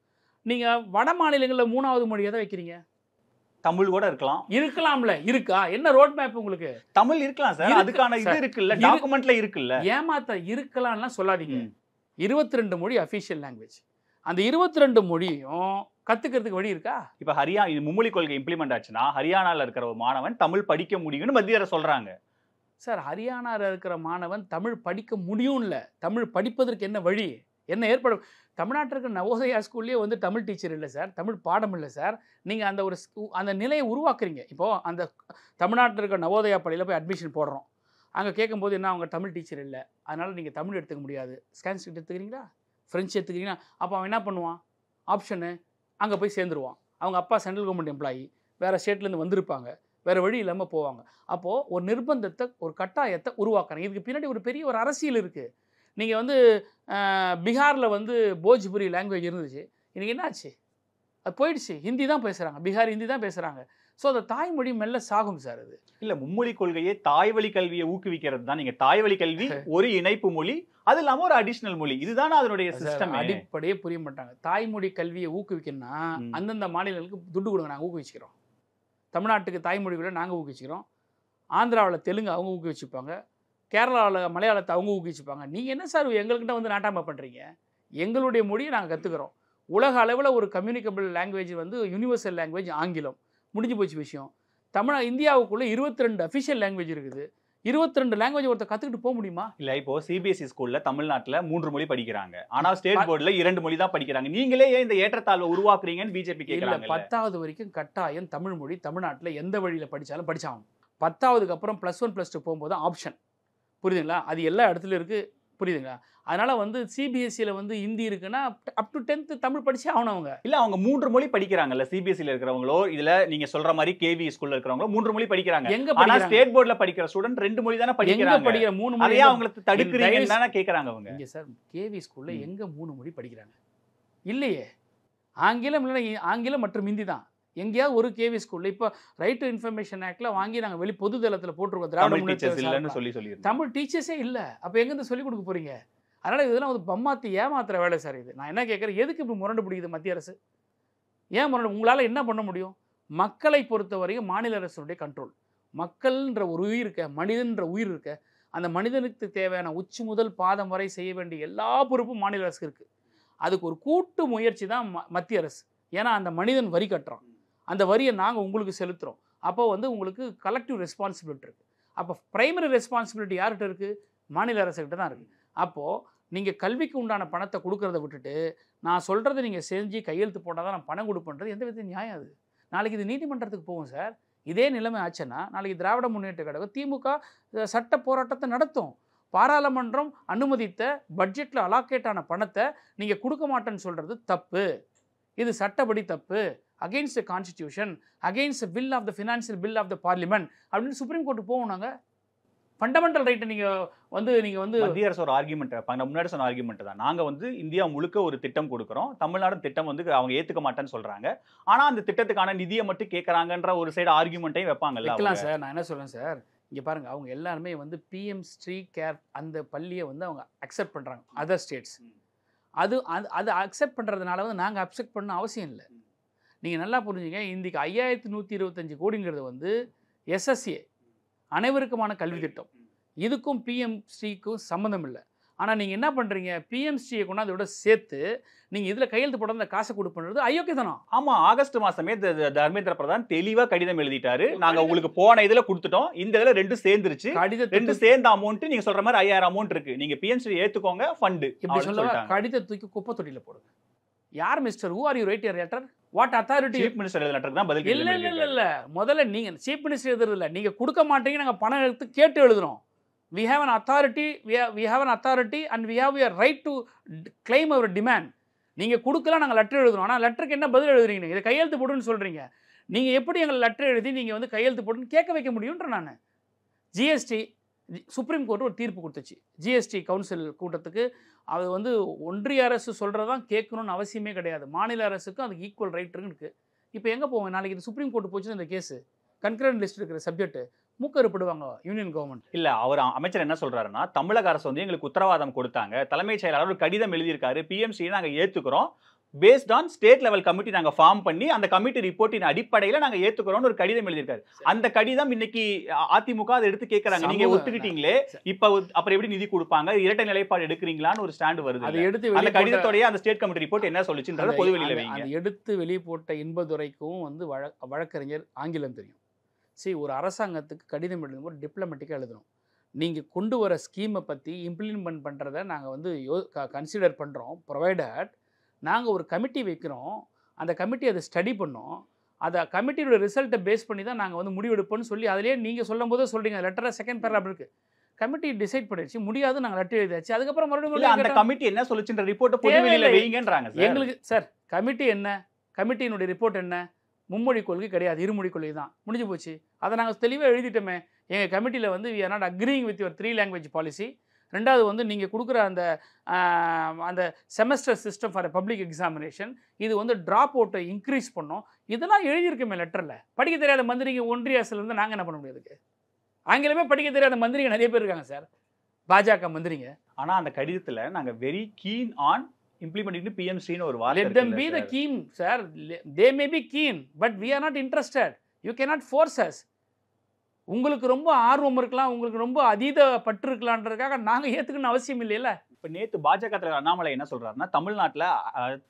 நீங்கள் வட மாநிலங்களில் மூணாவது மொழியை தான் வைக்கிறீங்க. தமிழ் கூட இருக்கலாம்ல, இருக்கா? என்ன ரோட் மேப் உங்களுக்கு? தமிழ் இருக்கலாம் சார், அதுக்கான இது இருக்குல்ல, டாக்குமெண்ட்ல இருக்குல்ல. ஏமாத்த இருக்கலாம்லாம் சொல்லாதீங்க. 22 மொழி அஃபிஷியல் லாங்குவேஜ். அந்த 22 மொழியும் கத்துக்கிறதுக்கு வழி இருக்கா? இப்ப இது மும்மொழி கொள்கை இம்ப்ளிமெண்ட் ஆச்சுன்னா ஹரியானால இருக்கிற ஒரு மாணவன் தமிழ் படிக்க முடியும்னு மத்திய அரசு சொல்றாங்க சார். ஹரியானால இருக்கிற மாணவன் தமிழ் படிக்க முடியும் இல்ல, தமிழ் படிப்பதற்கு என்ன வழி, என்ன ஏற்படும்? தமிழ்நாட்டில் இருக்கிற நவோதயா ஸ்கூல்லேயே வந்து தமிழ் டீச்சர் இல்லை சார், தமிழ் பாடம் இல்லை சார். நீங்கள் அந்த நிலையை உருவாக்குறீங்க. இப்போது அந்த தமிழ்நாட்டில் இருக்கிற நவோதயா பள்ளியில் போய் அட்மிஷன் போடுறோம். அங்கே கேட்கும்போது என்ன, அவங்க தமிழ் டீச்சர் இல்லை, அதனால் நீங்கள் தமிழ் எடுத்துக்க முடியாது. ஸ்கான்ஸ்கிரிட் எடுத்துக்கிறீங்களா, ஃப்ரெஞ்சு எடுத்துக்கிறீங்களா? அப்போ அவன் என்ன பண்ணுவான்? ஆப்ஷனு அங்கே போய் சேர்ந்துருவான். அவங்க அப்பா சென்ட்ரல் கவர்மெண்ட் எம்ப்ளாயி, வேறு ஸ்டேட்லேருந்து வந்திருப்பாங்க, வேறு வழி இல்லாமல் போவாங்க. அப்போது ஒரு நிர்பந்தத்தை, ஒரு கட்டாயத்தை உருவாக்குறாங்க. இதுக்கு பின்னாடி ஒரு பெரிய ஒரு அரசியல் இருக்குது. நீங்கள் வந்து பீகாரில் வந்து போஜ்புரி லாங்குவேஜ் இருந்துச்சு, இன்றைக்கி என்னாச்சு? அது போயிடுச்சு. ஹிந்தி தான் பேசுகிறாங்க, பீகார் ஹிந்தி தான் பேசுகிறாங்க. ஸோ அந்த தாய்மொழி மெல்ல சாகும் சார். அது இல்லை, மும்மொழி கொள்கையே தாய்வழி கல்வியை ஊக்குவிக்கிறது தான். நீங்கள் தாய்வழி கல்வி ஒரு இணைப்பு மொழி, அது இல்லாமல் ஒரு அடிஷ்னல் மொழி, இதுதானே அதனுடைய சிஸ்டம். அடிப்படையே புரிய மாட்டாங்க. தாய்மொழி கல்வியை ஊக்குவிக்கணும்னா அந்தந்த மாநிலங்களுக்கு துட்டு கொடுங்க, நாங்கள் ஊக்குவிச்சுக்கிறோம். தமிழ்நாட்டுக்கு தாய்மொழிகளை நாங்கள் ஊக்குவிச்சுக்கிறோம். ஆந்திராவில் தெலுங்கு அவங்க ஊக்குவிச்சுப்பாங்க, கேரளாவில் மலையாளத்தை அவங்க ஊக்குவிச்சுப்பாங்க. நீங்கள் என்ன சார் எங்கள்கிட்ட வந்து நாட்டாமல் பண்ணுறீங்க? எங்களுடைய மொழியை நாங்கள் கற்றுக்குறோம். உலக அளவில் ஒரு கம்யூனிகபிள் லாங்குவேஜ் வந்து யூனிவர்சல் லாங்குவேஜ் ஆங்கிலம். முடிஞ்சு போச்சு விஷயம். இந்தியாவுக்குள்ளே 22 அஃபிஷியல் லாங்குவேஜ் இருக்குது. 22 லாங்குவேஜ் ஒருத்தர் கற்றுக்கிட்டு போக முடியுமா? இல்லை, இப்போ சிபிஎஸ்இ ஸ்கூலில் தமிழ்நாட்டில் 3 மொழி படிக்கிறாங்க, ஆனால் ஸ்டேட் போர்டில் 2 மொழி தான் படிக்கிறாங்க. நீங்களே ஏன் இந்த ஏற்றத்தாழ்வை உருவாக்குறீங்கன்னு பிஜேபி கேட்கறாங்க. 10வது வரைக்கும் கட்டாயம் தமிழ் மொழி தமிழ்நாட்டில் எந்த வழியில் படித்தாலும் படித்தாகும். 10வதுக்கு அப்புறம் +1 +2 போகும்போது ஆப்ஷன், புரியுதுங்களா? அது எல்லா இடத்துலையும் இருக்குது, புரியுதுங்களா? அதனால் வந்து சிபிஎஸ்சியில் வந்து ஹிந்தி இருக்குன்னா அப் டு 10th தமிழ் படிச்சே ஆகணும். அவங்க இல்லை, அவங்க 3 மொழி படிக்கிறாங்கல்ல. சிபிஎஸ்சியில் இருக்கிறவங்களோ இதில் நீங்கள் சொல்கிற மாதிரி கேவி ஸ்கூலில் இருக்கிறவங்களோ 3 மொழி படிக்கிறாங்க. எங்கே ஆனால் ஸ்டேட் போர்டில் படிக்கிற ஸ்டூடெண்ட் 2 மொழி தானே படிக்கிறாங்க. படிக்கிற 3 மொழி அவங்களுக்கு தடுக்கிறீங்கன்னு தானே கேட்குறாங்க அவங்க. இங்கே சார் கேவி ஸ்கூலில் எங்கே 3 மொழி படிக்கிறாங்க? இல்லையே. ஆங்கிலம் இல்லைன்னா ஆங்கிலம் மற்றும் ஹிந்தி தான். எங்கேயாவது ஒரு கேவி ஸ்கூலில் இப்போ ரைட் டு இன்ஃபர்மேஷன் ஆக்டில் வாங்கி நாங்கள் பொது தளத்தில் போட்டிருக்கோம். தமிழ் டீச்சர்ஸே இல்லை. அப்போ எங்கேருந்து சொல்லிக் கொடுக்க போகிறீங்க? அதனால் இதெல்லாம் வந்து பம்மாத்தி ஏமாத்துற வேலை சார். இது நான் என்ன கேட்குறேன், எதுக்கு இப்படி முரண்டு பிடிக்குது மத்திய அரசு? ஏன் முரண்டு? உங்களால் என்ன பண்ண முடியும்? மக்களை பொறுத்த வரைக்கும் மாநில அரசுடைய கண்ட்ரோல். மக்கள்ன்ற ஒரு உயிர் இருக்க, மனிதன்ற உயிர் இருக்க, அந்த மனிதனுக்கு தேவையான உச்சி முதல் பாதம் வரை செய்ய வேண்டிய எல்லா பொறுப்பும் மாநில அரசுக்கு இருக்குது. அதுக்கு ஒரு கூட்டு முயற்சி தான் மத்திய அரசு. ஏன்னா அந்த மனிதன் வரி கட்டுறான், அந்த வரியை நாங்கள் உங்களுக்கு செலுத்துகிறோம். அப்போ வந்து உங்களுக்கு கலெக்டிவ் ரெஸ்பான்சிபிலிட்டி இருக்குது. அப்போ ப்ரைமரி ரெஸ்பான்சிபிலிட்டி யார்கிட்ட இருக்குது? மாநில அரசுக்கிட்ட தான் இருக்குது. அப்போது நீங்கள் கல்விக்கு உண்டான பணத்தை கொடுக்கறத விட்டுட்டு நான் சொல்கிறத நீங்கள் செஞ்சு கையெழுத்து போட்டால் தான் நான் பணம் கொடுப்பேன்றது எந்த வித நியாயம்? அது நாளைக்கு இது நீதிமன்றத்துக்கு போகும் சார். இதே நிலைமை ஆச்சுன்னா நாளைக்கு திராவிட முன்னேற்ற கழகம் திமுக சட்ட போராட்டத்தை நடத்தும். பாராளுமன்றம் அனுமதித்த பட்ஜெட்டில் அலாக்கேட்டான பணத்தை நீங்கள் கொடுக்க மாட்டேன்னு சொல்கிறது தப்பு. இது சட்டப்படி தப்பு. Against the constitution, against will of the financial bill of the parliament அப்படின்னு சுப்ரீம் கோர்ட்டு போவோம். நாங்கள் ஃபண்டமெண்டல் ரைட்டை நீங்கள் வந்து மத்திய அரசு ஒரு ஆர்குமெண்ட், முன்னாடி சொன்ன ஆர்குமெண்ட் தான். நாங்கள் வந்து இந்தியா முழுக்க ஒரு திட்டம் கொடுக்குறோம், தமிழ்நாடு திட்டம் வந்து அவங்க ஏற்றுக்க மாட்டேன்னு சொல்கிறாங்க, ஆனால் அந்த திட்டத்துக்கான நிதியை மட்டும் கேட்குறாங்கன்ற ஒரு சைடு ஆர்குமெண்ட்டையும் வைப்பாங்கல்ல. வைக்கலாம் சார். நான் என்ன சொல்கிறேன் சார், இங்கே பாருங்கள், அவங்க எல்லாருமே வந்து பிஎம் ஸ்ரீ கேர் அந்த பள்ளியை வந்து அவங்க அக்செப்ட் பண்ணுறாங்க அதர் ஸ்டேட்ஸ். அது அக்செப்ட் பண்ணுறதுனால வந்து நாங்கள் அக்செப்ட் பண்ண அவசியம் இல்லை. நீங்கள் நல்லா புரிஞ்சுங்க, இன்றைக்கி 5125 கோடிங்கிறது வந்து எஸ்எஸ்ஏ அனைவருக்குமான கல்வி திட்டம். இதுக்கும் பிஎம்ஸ்ரீக்கும் சம்மந்தம் இல்லை. ஆனால் நீங்கள் என்ன பண்ணுறீங்க, பிஎம்ஸ்ரீயை கொண்டு அதோட சேர்த்து நீங்கள் இதில் கையெழுத்து போட அந்த காசை கொடுப்பது அயோக்கியதானம். ஆமா, ஆகஸ்ட் மாசமே தர்மேந்திர பிரதான் தெளிவா கடிதம் எழுதிட்டாரு. நாங்க உங்களுக்கு போன இதுல கொடுத்துட்டோம், இந்த இதுல ரெண்டும் சேர்ந்துருச்சு, ரெண்டு சேர்ந்த அமௌண்ட் நீங்க சொல்ற மாதிரி 5000 அமௌண்ட் இருக்கு, நீங்க பிஎம்ஸ்ரீ ஏத்துக்கோங்க ஃபண்ட் இப்படி சொல்லுவாங்க. கடிதத்தை தூக்கி குப்பை தொட்டியில போடுங்க. யார் mister, who are you right your letter, what authority? Chief minister எழுதின லெட்டருக்கு தான் பதில். இல்ல முதல்ல நீங்க சீஃப் மினிஸ்டர் எழுதுறது இல்ல, நீங்க கொடுக்க மாட்டீங்க, நாங்க பணம் எடுத்து கேட்டு எழுதுறோம். we have an authority, we have an authority and we have a right to claim our demand. நீங்க கொடுக்கல, நாங்க லெட்டர் எழுதுறோம். ஆனா லெட்டருக்கு என்ன பதில் எழுதுறீங்க? இதை கையெழுத்து போடுன்னு சொல்றீங்க. நீங்க எப்படி எங்களை லெட்டர் எழுதி நீங்க வந்து கையெழுத்து போடுன்னு கேட்க வைக்க முடியும்ன்ற நான். ஜிஎஸ்டி சுப்ரீம் கோர்ட் ஒரு தீர்ப்பு கொடுத்துச்சு. ஜிஎஸ்டி கவுன்சில் கூட்டத்துக்கு அது வந்து ஒன்றிய அரசு சொல்கிறதான் கேட்கணும்னு அவசியமே கிடையாது. மாநில அரசுக்கும் அதுக்கு ஈக்குவல் ரைட் இருக்கு. இப்போ எங்கே போவோம்? நாளைக்கு இது சுப்ரீம் கோர்ட் போச்சுன்னு இந்த கேஸு கன்கரண்ட் லிஸ்ட் இருக்கிற சப்ஜெக்ட் மூக்கறுப்படுவாங்க யூனியன் கவர்மெண்ட். இல்ல, அவர் அமைச்சர் என்ன சொல்றாருன்னா, தமிழக அரசு வந்து எங்களுக்கு உத்தரவாதம் கொடுத்தாங்க, தலைமைச் செயலாளர் ஒரு கடிதம் எழுதியிருக்காரு, பிஎம்சி நாங்க ஏத்துக்கிறோம், based on state level committee நாங்க ஃபார்ம் பண்ணி அந்த கமிட்டி ரிப்போர்ட்டின் அடிப்படையில நாங்க ஏத்துக்கிறோம்னு ஒரு கடிதம் எழுதியிருக்காரு. அந்த கடிதம் இன்னைக்கு அதிமுக அதை எடுத்து கேட்கறாங்க, நீங்க ஒத்துக்கிட்டீங்களே, இப்ப அப்புறம் எப்படி நிதி கொடுப்பாங்க, இரட்டை நிலைப்பாடு எடுக்கிறீங்களான்னு ஒரு ஸ்டாண்ட் வருது. அந்த கடிதத்தோடய அந்த ஸ்டேட் கமிட்டி ரிப்போர்ட் என்ன சொல்லுச்சுன்றத பொது வெளியில வைங்க. எடுத்து வெளியே போட்ட இன்பதுரைக்கும் வந்து வழக்கறிஞர் ஆங்கிலம் தெரியும். சரி, ஒரு அரசாங்கத்துக்கு கடிதம் எழுதும்போது டிப்ளமேட்டிக்காக எழுதணும். நீங்கள் கொண்டு வர ஸ்கீமை பற்றி இம்ப்ளிமெண்ட் பண்ணுறதை நாங்கள் வந்து கன்சிடர் பண்ணுறோம், ப்ரொவைடட் நாங்கள் ஒரு கமிட்டி வைக்கிறோம், அந்த கமிட்டி அதை ஸ்டடி பண்ணோம், அதை கமிட்டியோட ரிசல்ட்டை பேஸ் பண்ணி தான் நாங்கள் வந்து முடிவெடுப்போம்னு சொல்லி அதிலே நீங்கள் சொல்லும் போதே சொல்கிறீங்க. லெட்டரை செகண்ட் பேராகிராஃப் இருக்குது, கமிட்டி டிசைட் பண்ணிடுச்சு, முடியாது, நாங்கள் லெட்டர் எழுதியாச்சு. அதுக்கப்புறம் மறுபடியும் அந்த கமிட்டி என்ன சொல்லுச்சுன்ற ரிப்போர்ட்டை பொது வெளியில வைங்கன்றாங்க. எங்களுக்கு சார் கமிட்டி என்ன, கமிட்டியினுடைய ரிப்போர்ட் என்ன, மும்மொழி கொள்கை கிடையாது, இருமொழி கொள்கை தான், முடிஞ்சு போச்சு. அதை நாங்கள் தெளிவாக எழுதிட்டோமே. எங்கள் கமிட்டியில் வந்து we are not agreeing with your 3 language policy. ரெண்டாவது வந்து நீங்கள் கொடுக்குற அந்த semester system for public examination இது வந்து ட்ராப் அவுட்டை இன்க்ரீஸ் பண்ணோம். இதெல்லாம் எழுதியிருக்கோமே லெட்டரில். படிக்க தெரியாத மந்திரிங்க ஒன்றிய அரசுலேருந்து நாங்கள் என்ன பண்ண முடியாதுக்கு? ஆங்கிலமே படிக்க தெரியாத மந்திரிங்க நிறைய பேர் இருக்காங்க சார், பாஜக மந்திரிங்க. ஆனால் அந்த கடிதத்தில் நாங்கள் very keen on implementing PMC ஒரு வார்த்தை. Let them be the keen, sir. They may be keen, but we are not interested. You cannot force us. உங்களுக்கு ரொம்ப ஆர்வம் இருக்கலாம், உங்களுக்கு ரொம்ப அதீத பற்று இருக்கலான்றதுக்காக நாங்கள் ஏற்றுக்கணும்னு அவசியம் இல்லைல்ல. இப்போ நேற்று பாஜக தலைவர் அண்ணாமலை என்ன சொல்றாருன்னா, தமிழ்நாட்டில்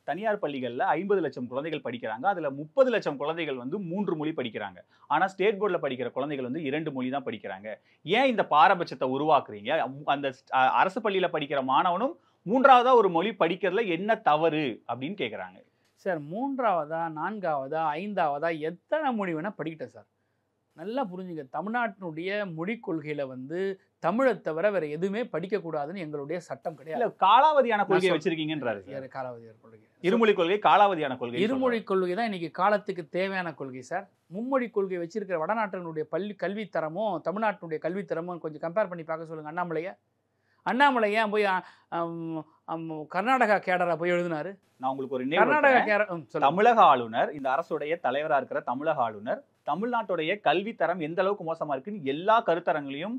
தனியார் பள்ளிகளில் 50 லட்சம் குழந்தைகள் படிக்கிறாங்க, அதில் 30 லட்சம் குழந்தைகள் வந்து 3 மொழி படிக்கிறாங்க. ஆனால் ஸ்டேட் போர்டில் படிக்கிற குழந்தைகள் வந்து 2 மொழி தான் படிக்கிறாங்க. ஏன் இந்த பாரபட்சத்தை உருவாக்குறீங்க? அந்த அரசு பள்ளியில் படிக்கிற மாணவனும் 3ஆவதா ஒரு மொழி படிக்கிறதுல என்ன தவறு அப்படின்னு கேட்குறாங்க. சார் 3ஆவதா 4ஆவதா 5ஆவதா எத்தனை மொழி வேணால் படிக்கிட்டேன் சார். நல்லா புரிஞ்சுங்க, தமிழ்நாட்டினுடைய மொழிக் கொள்கையில் வந்து தமிழை தவிர வேறு எதுவுமே படிக்கக்கூடாதுன்னு எங்களுடைய சட்டம் கிடையாது. காலாவதியான கொள்கை வச்சிருக்கீங்கன்றாரு. காலாவதியான கொள்கை, இருமொழி கொள்கை, காலாவதியான கொள்கை. இருமொழி கொள்கை தான் இன்னைக்கு காலத்துக்கு தேவையான கொள்கை சார். மும்மொழி கொள்கை வச்சிருக்கிற வடநாட்டினுடைய கல்வித்தரமும் தமிழ்நாட்டினுடைய கல்வித்தரமும் கொஞ்சம் கம்பேர் பண்ணி பார்க்க சொல்லுங்கள். அண்ணாமலை ஏன் போய் கர்நாடகா கேடரா போய் எழுதினாரு? நான் உங்களுக்கு ஒரு கர்நாடகா தமிழக ஆளுநர், இந்த அரசுடைய தலைவரா இருக்கிற தமிழக ஆளுநர் தமிழ்நாட்டுடைய கல்வி தரம் எந்த அளவுக்கு மோசமா இருக்குன்னு எல்லா கருத்தரங்களையும்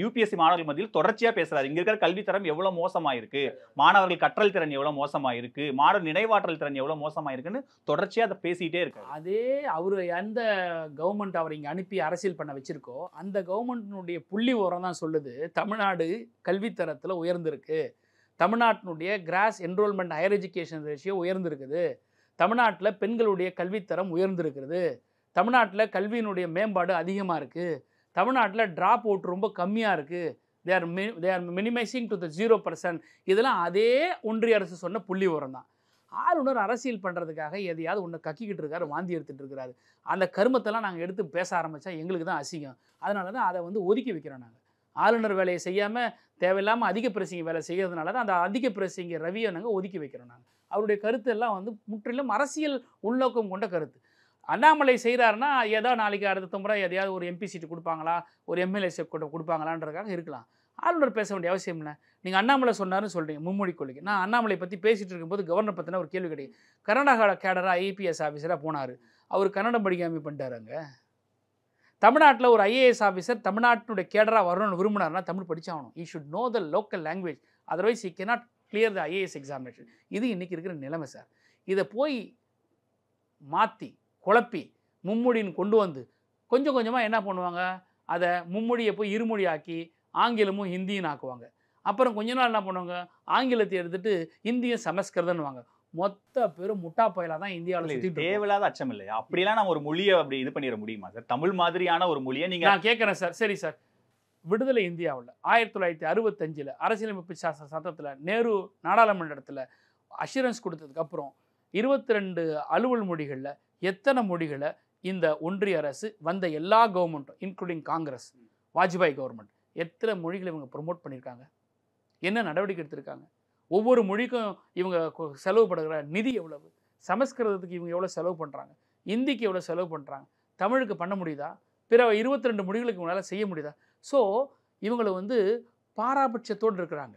யூபிஎஸ்சி மாணவர்கள் மத்தியில் தொடர்ச்சியா பேசுறாரு. இங்க இருக்கிற கல்வி தரம் எவ்வளவு மோசமா இருக்கு, மாணவர்கள் கற்றல் திறன் எவ்வளவு மோசமா இருக்கு, மாணவர் நினைவாற்றல் திறன் எவ்வளவு மோசமா இருக்குன்னு தொடர்ச்சியா அதை பேசிட்டே இருக்காரு. அதே அவரு எந்த கவர்மெண்ட் அவர் இங்க அனுப்பி அரசியல் பண்ண வச்சிருக்கோ அந்த கவர்மெண்ட்டினுடைய புள்ளி விவரம் தான் சொல்லுது தமிழ்நாடு கல்வித்தரத்துல உயர்ந்திருக்கு, தமிழ்நாட்டினுடைய gross enrolment higher education ratio உயர்ந்திருக்குது, தமிழ்நாட்டில் பெண்களுடைய கல்வித்தரம் உயர்ந்திருக்கிறது, தமிழ்நாட்டில் கல்வியினுடைய மேம்பாடு அதிகமாக இருக்குது, தமிழ்நாட்டில் ட்ராப் அவுட் ரொம்ப கம்மியாக இருக்குது, they are minimising to the 0%. இதெல்லாம் அதே ஒன்றிய அரசு சொன்ன புள்ளி விவரம் தான். ஆளுநர் அரசியல் பண்ணுறதுக்காக எதையாவது ஒன்று கக்கிக்கிட்டு இருக்காரு, வாந்தி எடுத்துகிட்டு இருக்கிறாரு. அந்த கருமத்தெல்லாம் நாங்கள் எடுத்து பேச ஆரம்பித்தா எங்களுக்கு தான் அசிங்கம். அதனால தான் அதை வந்து ஒதுக்கி வைக்கிறோம். நாங்கள் ஆளுநர் வேலையை செய்யாமல் தேவையில்லாமல் அதிக பிரசிங்க வேலை செய்கிறதுனால தான் அந்த அதிக பிரசிங்க ரவியை நாங்கள் ஒதுக்கி வைக்கிறோம். நாங்கள் அவருடைய கருத்து எல்லாம் வந்து முற்றிலும் அரசியல் உள்நோக்கம் கொண்ட கருத்து. அண்ணாமலை செய்கிறாருன்னா ஏதோ நாளைக்கு அடுத்த முறை எதையாவது ஒரு எம்பி சீட்டு கொடுப்பாங்களா, ஒரு எம்எல்ஏ சீட் கொடுப்பாங்களான்றதுக்காக இருக்கலாம். ஆளுநர் பேச வேண்டிய அவசியம் இல்லை. நீங்கள் அண்ணாமலை சொன்னார்னு சொல்கிறீங்க மும்மொழி கொள்கை. நான் அண்ணாமலை பற்றி பேசிகிட்டு இருக்கும்போது கவர்னர் பற்றின ஒரு கேள்வி கிடையாது. கர்நாடகா கேடராக ஐபிஎஸ் ஆஃபீஸராக போனார், அவர் கன்னடம் படிக்காமல் பண்ணிட்டாருங்க. தமிழ்நாட்டில் ஒரு ஐஏஎஸ் ஆஃபீஸர் தமிழ்நாட்டினுடைய கேடராக வரணும்னு விரும்பினார்னா தமிழ் படிச்சாகணும். He should know the local language, otherwise he cannot clear the IAS examination. இது இன்றைக்கி இருக்கிற நிலைமை சார். இதை போய் மாற்றி குழப்பி மும்மொழின்னு கொண்டு வந்து கொஞ்சம் கொஞ்சமாக என்ன பண்ணுவாங்க, அதை மும்மொழியை போய் இருமொழி ஆக்கி ஆங்கிலமும் ஹிந்தியும் ஆக்குவாங்க. அப்புறம் கொஞ்ச நாள் என்ன பண்ணுவாங்க, ஆங்கிலத்தை எடுத்துட்டு இந்தியும் சமஸ்கிருதம்னுவாங்க. மொத்த பேரும் முட்டா பயலாக தான் இந்தியாவில் சுற்றிட்டு தேவையில்லாத அச்சம் இல்லையா? அப்படிலாம் நம்ம ஒரு மொழியை அப்படி இது பண்ணிட முடியுமா சார்? தமிழ் மாதிரியான ஒரு மொழியை நீங்க நான் கேட்குறேன் சார். சரி சார், விடுதலை இந்தியாவில் 1965 அரசியலமைப்பு சட்டத்தில் நேரு நாடாளுமன்றத்தில் அஷூரன்ஸ் கொடுத்ததுக்கப்புறம் 22 அலுவல் மொழிகளில் எத்தனை மொழிகளை இந்த ஒன்றிய அரசு வந்த எல்லா கவர்மெண்ட்டும் இன்க்ளூடிங் காங்கிரஸ் வாஜ்பாய் கவர்மெண்ட் எத்தனை மொழிகளை இவங்க ப்ரொமோட் பண்ணியிருக்காங்க, என்ன நடவடிக்கை எடுத்திருக்காங்க, ஒவ்வொரு மொழிக்கும் இவங்க செலவு படுகிற நிதி எவ்வளவு, சமஸ்கிருதத்துக்கு இவங்க எவ்வளோ செலவு பண்ணுறாங்க, இந்திக்கு எவ்வளோ செலவு பண்ணுறாங்க, தமிழுக்கு பண்ண முடியுதா, பிற 22 மொழிகளுக்கு இவங்களால் செய்ய முடியுதா? ஸோ இவங்களை வந்து பாராபட்சத்தோடு இருக்கிறாங்க,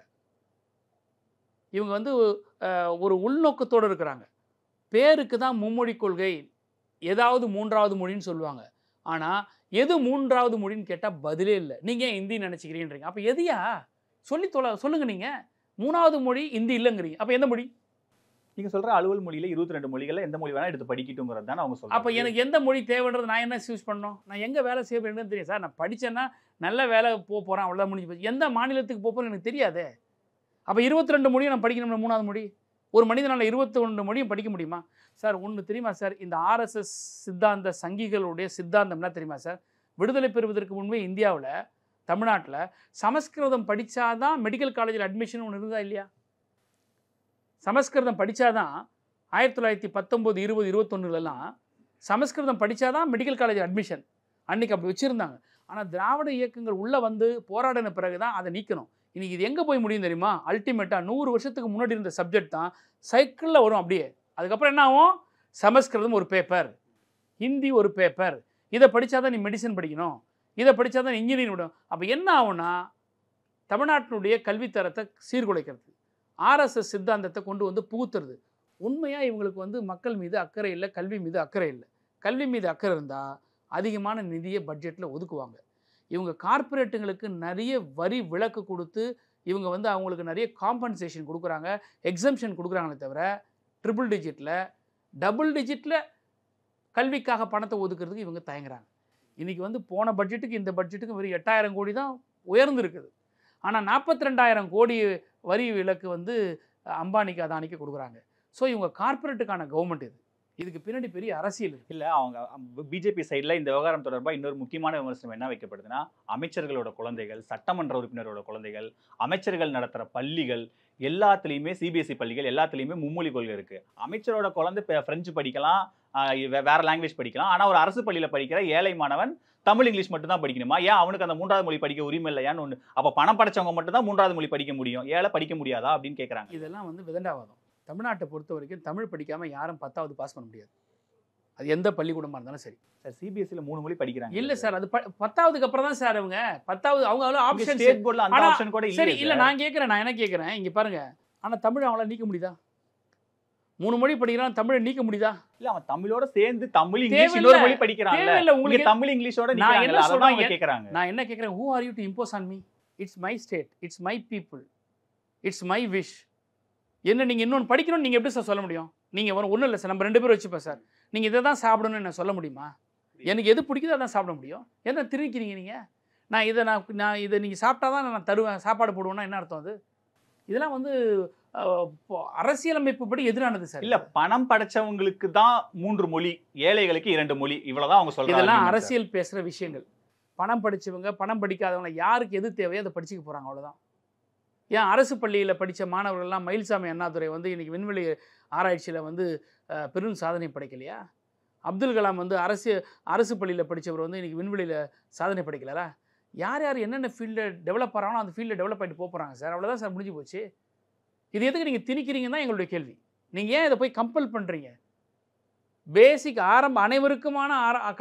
இவங்க வந்து ஒரு உள்நோக்கத்தோடு இருக்கிறாங்க. பேருக்கு தான் மும்மொழி கொள்கை, ஏதாவது 3வது மொழின்னு சொல்லுவாங்க. ஆனால் எது 3வது மொழின்னு கேட்டால் பதிலே இல்லை. நீங்கள் ஏன் ஹிந்தி நினச்சிக்கிறீன்றீங்க? அப்போ எதையா சொல்லுங்கள். நீங்கள் 3வது மொழி ஹிந்தி இல்லைங்கிறீங்க, அப்போ எந்த மொழி? நீங்க சொல்ற அலுவல் மொழியில 22 மொழிகளை எந்த மொழி வேணா எடுத்து படிக்கட்டுங்கிறது தான் அவங்க சொல்றாங்க. அப்போ எனக்கு எந்த மொழி தேவைன்றது நான் என்ன சூஸ் பண்ணணும்? நான் எங்கே வேலை செய்ய வேண்டும்னு தெரியும் சார். நான் படித்தேன்னா நல்ல வேலை போகிறேன், அவ்வளோதான் முடிஞ்சு போச்சு. எந்த மாநிலத்துக்கு போகிறேன்னு எனக்கு தெரியாதே. அப்போ 22 மொழியும் நான் படிக்கணும்னா 3வது மொழி? ஒரு மனிதனால் 22 மொழியும் படிக்க முடியுமா சார்? ஒன்று தெரியுமா சார், இந்த ஆர்எஸ்எஸ் சித்தாந்த சங்கிகளுடைய சித்தாந்தம்னா தெரியுமா சார்? விடுதலை பெறுவதற்கு முன்பே இந்தியாவில் தமிழ்நாட்டில் சமஸ்கிருதம் படித்தாதான் மெடிக்கல் காலேஜில் அட்மிஷன் ஒன்று இருந்தா இல்லையா? சமஸ்கிருதம் படித்தாதான் 1919, 20, 21 சமஸ்கிருதம் படித்தாதான் மெடிக்கல் காலேஜ் அட்மிஷன். அன்றைக்கி அப்படி வச்சுருந்தாங்க. ஆனால் திராவிட இயக்கங்கள் உள்ளே வந்து போராடின பிறகு தான் அதை நீக்கணும். இன்றைக்கி இது எங்கே போய் முடியும் தெரியுமா? அல்டிமேட்டாக 100 வருஷத்துக்கு முன்னாடி இருந்த சப்ஜெக்ட் தான் சைக்கிளில் வரும் அப்படியே. அதுக்கப்புறம் என்ன ஆகும்? சமஸ்கிருதம் ஒரு பேப்பர், ஹிந்தி ஒரு பேப்பர், இதை படித்தா தான் நீ மெடிசன் படிக்கணும், இதை படித்தா தான் இன்ஜினியரிங் விடும். அப்போ என்ன ஆகும்னா தமிழ்நாட்டினுடைய கல்வித்தரத்தை சீர்குலைக்கிறது, ஆர்எஸ்எஸ் சித்தாந்தத்தை கொண்டு வந்து புகுத்துறது. உண்மையாக இவங்களுக்கு வந்து மக்கள் மீது அக்கறை இல்லை, கல்வி மீது அக்கறை இல்லை. கல்வி மீது அக்கறை இருந்தால் அதிகமான நிதியை பட்ஜெட்டில் ஒதுக்குவாங்க. இவங்க கார்ப்பரேட்டுங்களுக்கு நிறைய வரி விலக்கு கொடுத்து இவங்க வந்து அவங்களுக்கு நிறைய காம்பன்சேஷன் கொடுக்குறாங்க, எக்ஸம்ஷன் கொடுக்குறாங்களே தவிர ட்ரிபிள் டிஜிட்டில் டபுள் டிஜிட்டில் கல்விக்காக பணத்தை ஒதுக்குறதுக்கு இவங்க தயங்குறாங்க. இன்றைக்கி வந்து போன பட்ஜெட்டுக்கு இந்த பட்ஜெட்டுக்கு வெறும் 8000 கோடி தான் உயர்ந்துருக்குது. ஆனால் 42,000 கோடி வரி விலக்கு வந்து அம்பானிக்கு அதானிக்கு கொடுக்குறாங்க. ஸோ இவங்க கார்ப்பரேட்டுக்கான கவர்மெண்ட் இது. இதுக்கு பின்னாடி பெரிய அரசியல் இல்லை. அவங்க பிஜேபி சைடில் இந்த விவகாரம் தொடர்பாக இன்னொரு முக்கியமான விமர்சனம் என்ன வைக்கப்படுதுன்னா, அமைச்சர்களோட குழந்தைகள், சட்டமன்ற உறுப்பினரோட குழந்தைகள், அமைச்சர்கள் நடத்துகிற பள்ளிகள் எல்லாத்துலேயுமே, சிபிஎஸ்சி பள்ளிகள் எல்லாத்துலேயுமே மும்மொழி கொள்கை இருக்குது. அமைச்சரோட குழந்தை ஃப்ரெஞ்சு படிக்கலாம், வேற லாங்குவேஜ் படிக்கலாம். ஆனால் ஒரு அரசு பள்ளியில் படிக்கிற ஏழை மாணவன் தமிழ் இங்கிலீஷ் மட்டும் தான் படிக்கணுமா? ஏன் அவனுக்கு அந்த 3வது மொழி படிக்க உரிமை இல்லையான்னு ஒன்று. அப்போ பணம் படைச்சவங்க மட்டும் தான் 3வது மொழி படிக்க முடியும், ஏழை படிக்க முடியாதா அப்படின்னு கேட்குறாங்க. இதெல்லாம் வந்து விதண்டாவாதம். தமிழ்நாட்டை பொறுத்த வரைக்கும் தமிழ் படிக்காமல் யாரும் 10வது பாஸ் பண்ண முடியாது. அது எந்த பள்ளிக்கூடமாக இருந்தாலும் சரி. சார் சிபிஎஸ்சியில் 3 மொழி படிக்கிறாங்க. இல்லை சார், அது 10வதுக்கு அப்புறம் தான் சார் அவங்க 10வது அவங்க அவ்வளோ ஆப்ஷன் ஸ்டேட் போர்டில் அந்த ஆப்ஷன் கூட சரி. இல்லை நான் என்ன கேட்குறேன் இங்கே பாருங்க, ஆனால் தமிழ் அவங்களால நீக்க முடியுதா? 3 மொழி படிக்கிறான், தமிழை நீக்க முடியுதா? இல்லை, அவன் தமிழோட சேர்ந்து தமிழ் இங்கிலீஷ் இன்னொரு மொழி படிக்கிறான். உங்களுக்கு தமிழ் இங்கிலீஷோட நான் என்ன சொல்றேன் கேட்குறாங்க. நான் என்ன கேட்குறேன், who are you to impose on me? It's my state, it's my people, it's my wish. என்ன நீங்கள் இன்னொன்று படிக்கணும்னு நீங்கள் எப்படி சார் சொல்ல முடியும்? நீங்கள் ஒன்றும் இல்லை சார், நம்ம 2 பேரும் வச்சுப்போம் சார், நீங்கள் இதை தான் சாப்பிடணும்னு என்ன சொல்ல முடியுமா? எனக்கு எது பிடிக்குதோ அதான் சாப்பிட முடியும். என்ன திரிக்கிறீங்க நீங்கள்? நான் இதை நீங்கள் சாப்பிட்டா தான் நான் தருவேன், சாப்பாடு போடுவேன்னா என்ன அர்த்தம்? அது இதெல்லாம் வந்து அரசியலமைப்பு படி எதிரானது சார். இல்லை, பணம் படைச்சவங்களுக்கு தான் 3 மொழி, ஏழைகளுக்கு 2 மொழி, இவ்வளோதான் அவங்க சொல்கிறாங்க. இதெல்லாம் அரசியல் பேசுகிற விஷயங்கள். பணம் படித்தவங்க பணம் படிக்காதவங்க யாருக்கு எது தேவையோ அதை படிச்சுக்க போகிறாங்க, அவ்வளோதான். ஏன் அரசு பள்ளியில் படித்த மாணவர்கள்லாம் மயில்சாமி அண்ணாதுரை வந்து இன்றைக்கி விண்வெளி ஆராய்ச்சியில் வந்து பெரும் சாதனை படைக்கலையா? அப்துல் கலாம் வந்து அரசு பள்ளியில் படித்தவர் வந்து இன்றைக்கி விண்வெளியில் சாதனை படைக்கலா? யார் யார் என்னென்ன ஃபீல்டில் டெவலப் ஆகிறாங்களோ அந்த ஃபீல்டில் டெவலப் ஆகிட்டு போகிறாங்க சார், அவ்வளோதான் சார், முடிஞ்சு போச்சு. இது எதுக்கு நீங்கள் திணிக்கிறீங்கன்னு தான் எங்களுடைய கேள்வி. நீங்கள் ஏன் இதை போய் கம்பல் பண்ணுறீங்க? பேசிக் அனைவருக்குமான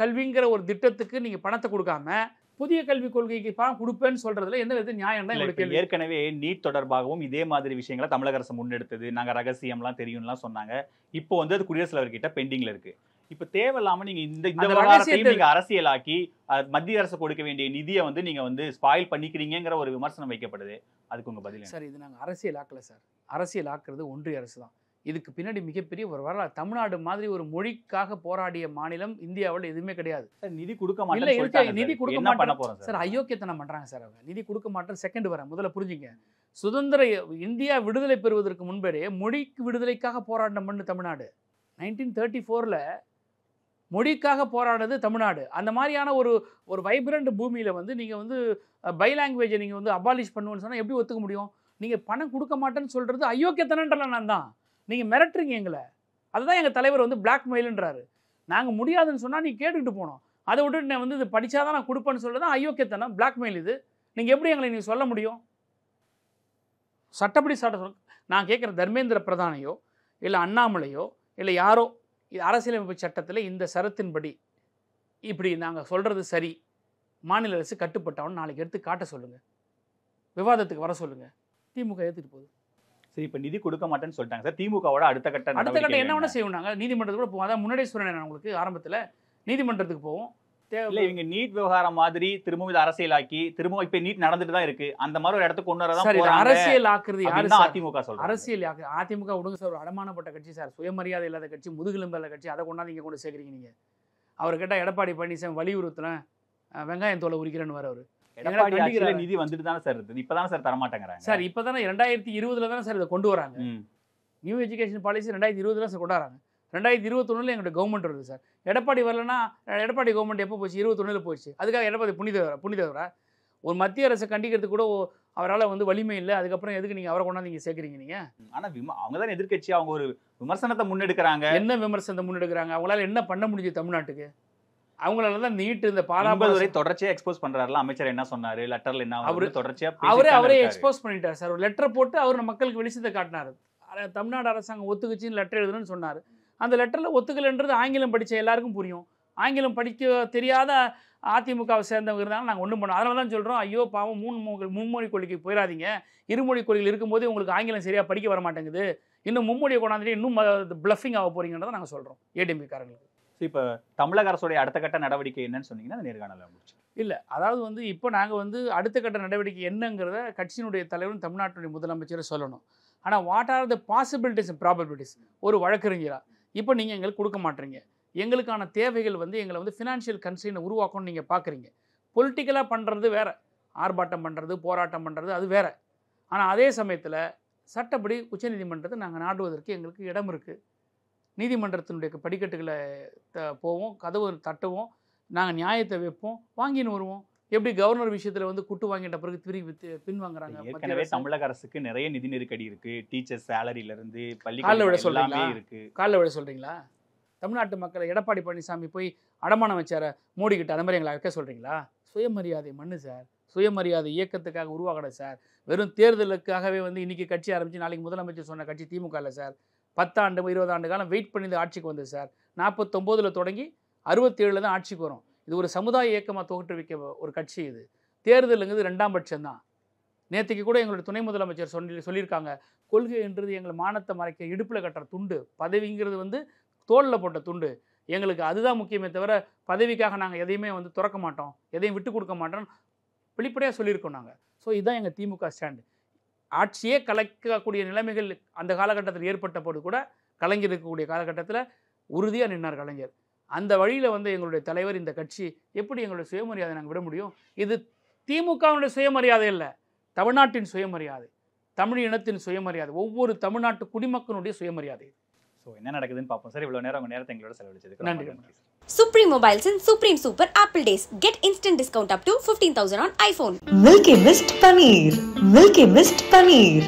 கல்விங்கிற ஒரு திட்டத்துக்கு நீங்கள் பணத்தை கொடுக்காம புதிய கல்விக் கொள்கைக்கு பணம் கொடுப்பேன்னு சொல்றதுல எந்த வித நியாயம் தான் எங்களுக்கு கேள்வி. ஏற்கனவே நீட் தொடர்பாகவும் இதே மாதிரி விஷயங்களை தமிழக அரசு முன்னெடுத்தது, நாங்கள் ரகசியம்லாம் தெரியும்லாம் சொன்னாங்க. இப்போ வந்து அது குடியரசுத் தலைவர்கிட்ட பெண்டிங்ல இருக்கு. இப்போ தேவையில்லாம நீங்க இந்த விவகாரத்தையும் நீங்க அரசியலாக்கி மத்திய அரசு கொடுக்க வேண்டிய நிதியை வந்து நீங்க வந்து ஸ்பாயில் பண்ணிக்கிறீங்கிற ஒரு விமர்சனம் வைக்கப்படுது. அதுக்கு உங்க பதில் சார்? இது நாங்கள் அரசியல் ஆக்கல சார். அரசியல் ஆக்குறது ஒன்றிய அரசு தான். இதுக்கு பின்னாடி மிகப்பெரிய ஒரு வரலாறு. தமிழ்நாடு மாதிரி ஒரு மொழிக்காக போராடிய மாநிலம் இந்தியாவில் எதுவுமே கிடையாது. நிதி கொடுக்க இல்ல மாட்டேன்னு இருக்கு, சொல்லிட்டாங்க நிதி சார். கொடுக்க என்ன பண்ண மாட்டேன் போறோம் சார், அயோக்கியத்தனம் பண்றாங்க சார் அவங்க. நிதி கொடுக்க மாட்டேன் செகண்ட் வரேன், முதல்ல புரிஞ்சுங்க. சுதந்திர இந்தியா விடுதலை பெறுவதற்கு முன்பே மொழிக்கு விடுதலைக்காக போராடின மண்ணு தமிழ்நாடு. 1934ல் மொழிக்காக போராடுறது தமிழ்நாடு. அந்த மாதிரியான ஒரு வைப்ரண்ட் பூமியில் வந்து நீங்கள் வந்து பை லாங்குவேஜை நீங்கள் வந்து அபாலிஷ் பண்ணுவேன்னு சொன்னால் எப்படி ஒத்துக்க முடியும்? நீங்கள் பணம் கொடுக்க மாட்டேன்னு சொல்கிறது அயோக்கியத்தனன்றல நான் தான். நீங்கள் மிரட்டுறீங்க எங்களை. அதுதான் எங்கள் தலைவர் வந்து பிளாக்மெயிலுன்றாரு. நாங்கள் முடியாதுன்னு சொன்னால் நீ கேட்டுக்கிட்டு போனோம். அதை விட்டு நான் வந்து இது படித்தாதான் நான் கொடுப்பேன்னு சொல்கிறது தான் அயோக்கியத்தனம், பிளாக்மெயில். இது நீங்கள் எப்படி எங்களை நீங்கள் சொல்ல முடியும்? சட்டப்படி நான் கேட்குற தர்மேந்திர பிரதானையோ இல்லை அண்ணாமலையோ இல்லை யாரோ அரசியலமைப்பு சட்டத்தில் இந்த சரத்தின்படி இப்படி நாங்கள் சொல்கிறது சரி, மாநில அரசு கட்டுப்பட்டவன் நாளைக்கு எடுத்து காட்ட சொல்லுங்கள், விவாதத்துக்கு வர சொல்லுங்கள். திமுக ஏற்றுட்டு போகுது. சரி, இப்போ நிதி கொடுக்க மாட்டேன்னு சொல்லிட்டாங்க சார். திமுகவோட அடுத்த கட்ட என்ன வேணா செய்வாங்க? நீதிமன்றத்துக்கு கூட போவோம். அதான் முன்னாடியே சொன்னேன் உங்களுக்கு ஆரம்பத்தில், நீதிமன்றத்துக்கு போவோம். இல்ல இவங்க நீட் விவகாரம் மாதிரி திரும்பவும் இது அரசியலாக்கி திரும்பவும் இப்ப நீட் நடந்துட்டு தான் இருக்கு. அந்த மாதிரி ஒரு இடத்துக்கு கொண்டு வரதான் போறாங்க. அரசியல் ஆக்குறது யாரு? அதிமுக சொல்றாங்க. அரசியல் அதிமுக விடுங்க சார், ஒரு அடமானப்பட்ட கட்சி சார், சுயமரியாதை இல்லாத கட்சி, முதுகெலும்புள்ள கட்சி. அதை கொண்டாந்து இங்க கொண்டு சேர்க்குறீங்க நீங்க. அவர் கேட்டா எடப்பாடி பழனிசாமி வலியுறுத்தல வெங்காயம் தோலை உரிக்கிறேன்னு வர அவரு. எடப்பாடி ஆட்சியில நிதி வந்துட்டு தானே சார் இருக்குது. இப்பதானே சார் தரமாட்டேங்கிறாங்க சார். இப்பதானே 2020 தானே சார் இதை கொண்டு வராங்க. நியூ எஜுகேஷன் பாலிசி 2020 தான் சார் கொண்டு வராங்க. 2021 எங்களோட கவர்மெண்ட் வருது சார். எடப்பாடி வரலன்னா எடப்பாடி கவர்மெண்ட் எப்போ போச்சு? 21 போயிடுச்சு. அதுக்காக எடப்பாடி புனிதவரா? ஒரு மத்திய அரசை கண்டிக்கிறதுக்கு கூட அவரால் வந்து வலிமை இல்லை. அதுக்கப்புறம் எதுக்கு நீங்கள் அவரை கொண்டாந்து நீங்கள் சேர்க்குறீங்க நீங்கள்? ஆனால் அவங்க தான் எதிர்கட்சி, அவங்க ஒரு விமர்சனத்தை முன்னெடுக்கிறாங்க. என்ன விமர்சனத்தை முன்னெடுக்கிறாங்க? அவங்களால என்ன பண்ண முடிஞ்சு தமிழ்நாட்டுக்கு? அவங்களால தான் நீட்டு இந்த பாலாபுரை தொடர்ச்சியாக எக்ஸ்போஸ் பண்ணுறாருல. அமைச்சர் என்ன சொன்னார், லெட்டரில் என்ன அவரு தொடர்ச்சியாக அவரே எக்ஸ்போஸ் பண்ணிட்டார் சார். ஒரு லெட்டரை போட்டு அவர் மக்களுக்கு வெளிச்சத்தை காட்டினார். தமிழ்நாடு அரசாங்கம் ஒத்துக்குச்சின்னு லெட்டர் எழுதுன்னு சொன்னார். அந்த லெட்டரில் ஒத்துக்கலைன்றது ஆங்கிலம் படித்த எல்லாருக்கும் புரியும். ஆங்கிலம் படிக்க தெரியாத அதிமுகவை சேர்ந்தவங்க இருந்தாலும் நாங்கள் ஒன்றும் பண்ணோம். அதனால தான் சொல்கிறோம், ஐயோ பாவம் மும்மொழி கொள்கைக்கு போயிடாதீங்க. இருமொழி கொள்கையில் இருக்கும்போது உங்களுக்கு ஆங்கிலம் சரியாக படிக்க வர மாட்டேங்குது. இன்னும் மும்மொழியை கொண்டாந்துட்டு இன்னும் பிளஃபிங் ஆக போறீங்கன்றதை நாங்கள் சொல்கிறோம் ஏடிஎம்கேக்காரங்களுக்கு. இப்போ தமிழக அரசுடைய அடுத்த கட்ட நடவடிக்கை என்னன்னு சொன்னீங்கன்னா நேர்காணல முடிச்சு. இல்லை, அதாவது வந்து இப்போ நாங்கள் வந்து அடுத்த கட்ட நடவடிக்கை என்னங்கிறத கட்சியினுடைய தலைவரும் தமிழ்நாட்டுடைய முதலமைச்சரும் சொல்லணும். ஆனால் what are the possibilities and probabilities? ஒரு வழக்கறிஞரா இப்போ நீங்கள் எங்களுக்கு கொடுக்க மாட்டீங்க. எங்களுக்கான தேவைகள் வந்து எங்களை வந்து ஃபினான்ஷியல் கன்ஸ்ட்ரெயினை உருவாக்கணும்னு நீங்கள் பார்க்குறீங்க. பொலிட்டிக்கலாக பண்ணுறது வேறு, ஆர்ப்பாட்டம் பண்ணுறது, போராட்டம் பண்ணுறது அது வேறு. ஆனால் அதே சமயத்தில் சட்டப்படி உச்சநீதிமன்றத்தை நாங்கள் நாடுவதற்கு எங்களுக்கு இடம் இருக்குது. நீதிமன்றத்தினுடைய படிக்கட்டுகளை போவோம், கதவு தட்டுவோம், நாங்கள் நியாயத்தை வைப்போம், வாங்கின்னு வருவோம். எப்படி கவர்னர் விஷயத்தில் வந்து குட்டு வாங்கிட்ட பிறகு திரும்பி பின்வாங்குறாங்க? ஏற்கனவே தமிழக அரசுக்கு நிறைய நிதி நெருக்கடி இருக்கு. டீச்சர்ஸ் சேலரியில இருந்து காலைல விட சொல்றீங்களா? தமிழ்நாட்டு மக்களை எடப்பாடி பழனிசாமி போய் அடமானம் வச்சார மோடி கிட்ட, அந்த மாதிரி எங்களை வைக்க சொல்றீங்களா? சுயமரியாதை மண்ணு சார், சுயமரியாதை இயக்கத்துக்காக உருவாகலை சார். வெறும் தேர்தலுக்காகவே வந்து இன்னைக்கு கட்சி ஆரம்பிச்சு நாளைக்கு முதலமைச்சர் சொன்ன கட்சி திமுக இல்லை சார். 10 ஆண்டு 20 ஆண்டு காலம் வெயிட் பண்ணி ஆட்சிக்கு வந்தது சார். 49ல் தொடங்கி 67 தான் ஆட்சிக்கு வரும். இது ஒரு சமுதாய இயக்கமாக தோற்றுவிக்க ஒரு கட்சி. இது தேர்தலுங்கிறது 2ஆம் பட்சம் தான். நேற்றுக்கு கூட எங்களுடைய துணை முதலமைச்சர் சொல்லியிருக்காங்க, கொள்கை என்றது எங்களை மானத்தை மறைக்க இடுப்பில் கட்டுற துண்டு, பதவிங்கிறது வந்து தோளில் போட்ட துண்டு, எங்களுக்கு அதுதான் முக்கியமே தவிர பதவிக்காக நாங்கள் எதையுமே வந்து துறக்க மாட்டோம், எதையும் விட்டு கொடுக்க மாட்டோம்னு வெளிப்படையாக சொல்லியிருக்கோம் நாங்கள். ஸோ இதுதான் எங்கள் திமுக ஸ்டாண்டு. ஆட்சியே கலைக்கக்கூடிய நிலைமைகள் அந்த காலகட்டத்தில் ஏற்பட்ட போது கூட கலைஞர் இருக்கக்கூடிய காலகட்டத்தில் உறுதியாக நின்னார் கலைஞர். அந்த வழியில் வந்து எங்களுடைய தலைவர், இந்த கட்சி எப்படி எங்களுடைய சுயமரியாதை நாங்கள் விட முடியும்? இது திமுகவுடைய சுயமரியாதை இல்லை, தமிழ்நாட்டின் சுயமரியாதை, தமிழ் இனத்தின் சுயமரியாதை, ஒவ்வொரு தமிழ்நாட்டு குடிமக்களுடைய சுயமரியாதை. ஸோ என்ன நடக்குதுன்னு பார்ப்போம் சார். இவ்வளோ நேரம் உங்கள் நேரத்தை எங்களோட செலவழிச்சதுக்கு நன்றி. Supreme Mobiles and Supreme Super Apple Days. Get instant discount up to 15,000 on iPhone. Milky Mist Paneer. Milky Mist Paneer.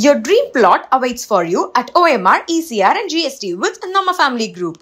Your dream plot awaits for you at OMR, ECR and GST with Nama Family Group.